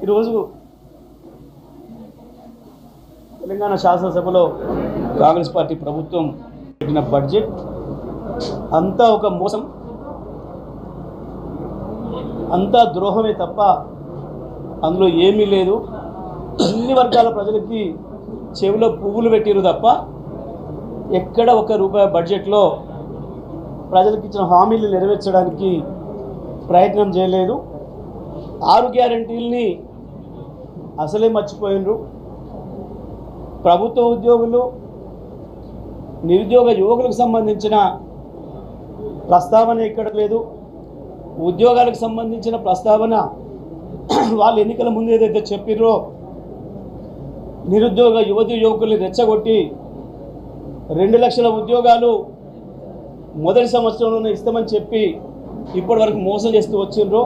ఈరోజు తెలంగాణ శాసనసభలో కాంగ్రెస్ పార్టీ ప్రభుత్వం పెట్టిన బడ్జెట్ అంతా ఒక మోసం, అంతా ద్రోహమే తప్ప అందులో ఏమీ లేదు. అన్ని వర్గాల ప్రజలకి చెవిలో పువ్వులు పెట్టిరు తప్ప ఎక్కడ ఒక రూపాయి బడ్జెట్లో ప్రజలకు ఇచ్చిన హామీలు నెరవేర్చడానికి ప్రయత్నం చేయలేదు. 6 గ్యారెంటీల్ని అసలే మర్చిపోయినరు. ప్రభుత్వ ఉద్యోగులు, నిరుద్యోగ యువకులకు సంబంధించిన ప్రస్తావన ఇక్కడ లేదు. ఉద్యోగాలకు సంబంధించిన ప్రస్తావన వాళ్ళు ఎన్నికల ముందు ఏదైతే చెప్పిర్రో నిరుద్యోగ యువకుల్ని రెచ్చగొట్టి 2 లక్షల ఉద్యోగాలు మొదటి సంవత్సరంలోనే ఇస్తామని చెప్పి ఇప్పటి వరకు మోసం చేస్తూ వచ్చిండ్రో,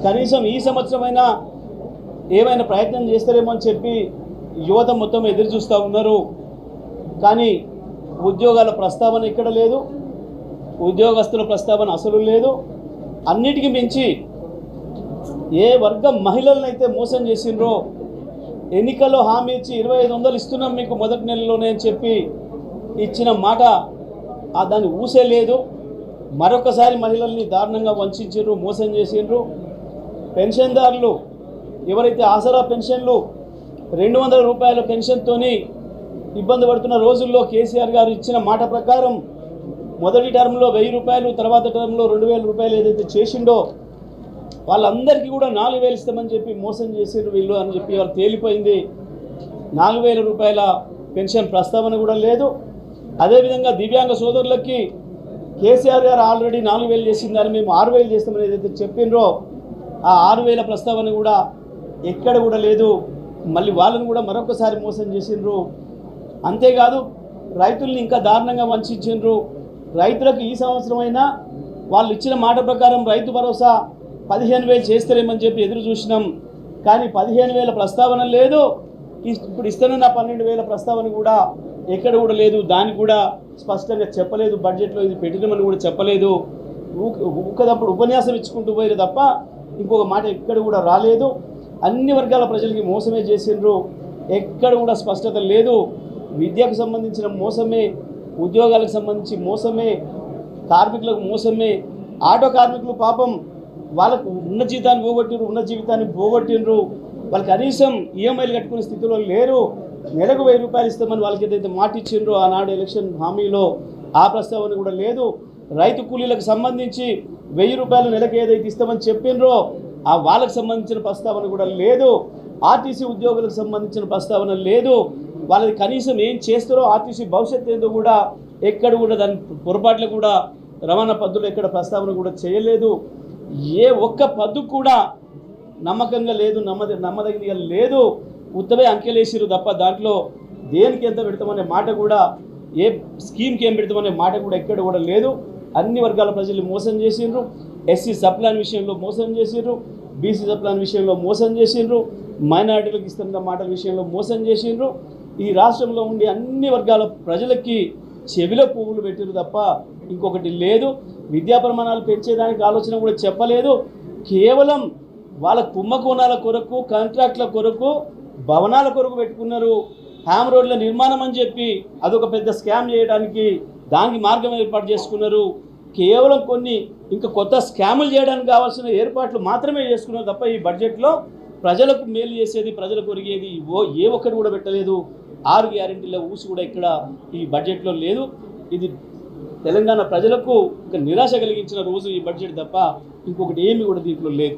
కనీసం ఈ సంవత్సరమైనా ఏమైనా ప్రయత్నం చేస్తారేమో అని చెప్పి యువత మొత్తం ఎదురు చూస్తూ ఉన్నారు. కానీ ఉద్యోగాల ప్రస్తావన ఇక్కడ లేదు, ఉద్యోగస్తుల ప్రస్తావన అసలు లేదు. అన్నిటికీ మించి ఏ వర్గం మహిళలనైతే మోసం చేసిండ్రో, ఎన్నికల్లో హామీ ఇచ్చి 2500 ఇస్తున్నాం మీకు మొదటి నెలలోనే అని చెప్పి ఇచ్చిన మాట దాన్ని ఊసే లేదు. మరొకసారి మహిళల్ని దారుణంగా వంచిండ్రు, మోసం చేసిండ్రు. పెన్షన్దారులు ఎవరైతే ఆసరా పెన్షన్లు 200 రూపాయల పెన్షన్తోని ఇబ్బంది పడుతున్న రోజుల్లో కేసీఆర్ గారు ఇచ్చిన మాట ప్రకారం మొదటి టర్మ్లో 1000 రూపాయలు, తర్వాత టర్మ్లో 2000 రూపాయలు ఏదైతే చేసిండో వాళ్ళందరికీ కూడా 4000 ఇస్తామని చెప్పి మోసం చేసిండ్రు వీళ్ళు అని చెప్పి వాళ్ళు తేలిపోయింది. 4000 రూపాయల పెన్షన్ ప్రస్తావన కూడా లేదు. అదేవిధంగా దివ్యాంగ సోదరులకి కేసీఆర్ గారు ఆల్రెడీ 4000 చేసిందని మేము 6000 చేస్తామని ఏదైతే చెప్పిండ్రో ఆ 6000 ప్రస్తావన కూడా ఎక్కడ కూడా లేదు. మళ్ళీ వాళ్ళని కూడా మరొకసారి మోసం చేసిండ్రు. అంతేకాదు రైతుల్ని ఇంకా దారుణంగా వంచిండ్రు. రైతులకు ఈ సంవత్సరమైనా వాళ్ళు ఇచ్చిన మాట ప్రకారం రైతు భరోసా 15000 చేస్తారేమని చెప్పి ఎదురు చూసినాం. కానీ 15000 ప్రస్తావన లేదు. ఇప్పుడు ఇస్తున్న 12000 ప్రస్తావన కూడా ఎక్కడ కూడా లేదు. దాన్ని కూడా స్పష్టంగా చెప్పలేదు. బడ్జెట్లో ఇది పెట్టినామని కూడా చెప్పలేదు. ఊకదప్పుడు ఉపన్యాసం ఇచ్చుకుంటూ పోయారు తప్ప ఇంకొక మాట ఎక్కడ కూడా రాలేదు. అన్ని వర్గాల ప్రజలకి మోసమే చేసిండ్రు. ఎక్కడ కూడా స్పష్టత లేదు. విద్యకు సంబంధించిన మోసమే, ఉద్యోగాలకు సంబంధించి మోసమే, కార్మికులకు మోసమే. ఆటో కార్మికులు పాపం వాళ్ళకు ఉన్న జీతాన్ని పోగొట్టిండ్రు, ఉన్న జీవితాన్ని పోగొట్టిండ్రు. వాళ్ళు కనీసం ఈఎంఐలు కట్టుకునే స్థితిలో లేరు. నెలకు 1000 రూపాయలు ఇస్తామని వాళ్ళకి ఏదైతే మాట ఇచ్చిండ్రో ఆనాడు ఎలక్షన్ హామీలో ఆ ప్రస్తావన కూడా లేదు. రైతు కూలీలకు సంబంధించి 1000 రూపాయలు నెలకు ఏదైతే ఇస్తామని చెప్పిండ్రో ఆ వాళ్ళకు సంబంధించిన ప్రస్తావన కూడా లేదు. ఆర్టీసీ ఉద్యోగులకు సంబంధించిన ప్రస్తావన లేదు. వాళ్ళది కనీసం ఏం చేస్తారో ఆర్టీసీ భవిష్యత్తు ఏందో కూడా ఎక్కడ కూడా దాని పొరపాట్లు కూడా రవాణా పద్ధతులు ఎక్కడ ప్రస్తావన కూడా చేయలేదు. ఏ ఒక్క పద్దు కూడా నమ్మకంగా లేదు, నమ్మదగినగా లేదు. ఉత్తమే అంకెలేసిరు తప్ప దాంట్లో దేనికి ఎంత పెడతామనే మాట కూడా, ఏ స్కీమ్కి ఏం పెడతామనే మాట కూడా ఎక్కడ కూడా లేదు. అన్ని వర్గాల ప్రజలు మోసం చేసిండ్రు. ఎస్సీ సప్లాన్ విషయంలో మోసం చేసిండ్రు, బీసీ సప్లాన్ విషయంలో మోసం చేసిండ్రు, మైనారిటీలకు ఇస్తున్న మాటల విషయంలో మోసం చేసిండ్రు. ఈ రాష్ట్రంలో ఉండి అన్ని వర్గాల ప్రజలకి చెవిలో పువ్వులు పెట్టిరు తప్ప ఇంకొకటి లేదు. విద్యా ప్రమాణాలు పెంచేదానికి ఆలోచన కూడా చెప్పలేదు. కేవలం వాళ్ళ కుంభకోణాల కొరకు, కాంట్రాక్ట్ల కొరకు, భవనాల కొరకు పెట్టుకున్నారు. హ్యామ్ రోడ్ల నిర్మాణం అని చెప్పి అదొక పెద్ద స్కామ్ చేయడానికి దానికి మార్గం ఏర్పాటు చేసుకున్నారు. కేవలం కొన్ని ఇంకా కొత్త స్కాములు చేయడానికి కావాల్సిన ఏర్పాట్లు మాత్రమే చేసుకున్నారు తప్ప ఈ బడ్జెట్లో ప్రజలకు మేలు చేసేది, ప్రజలకు ఒరిగేది ఏ ఒక్కటి కూడా పెట్టలేదు. 6 గ్యారెంటీల ఊసి కూడా ఇక్కడ ఈ బడ్జెట్లో లేదు. ఇది తెలంగాణ ప్రజలకు ఒక నిరాశ కలిగించిన రోజు ఈ బడ్జెట్ తప్ప ఇంకొకటి ఏమీ కూడా దీంట్లో లేదు.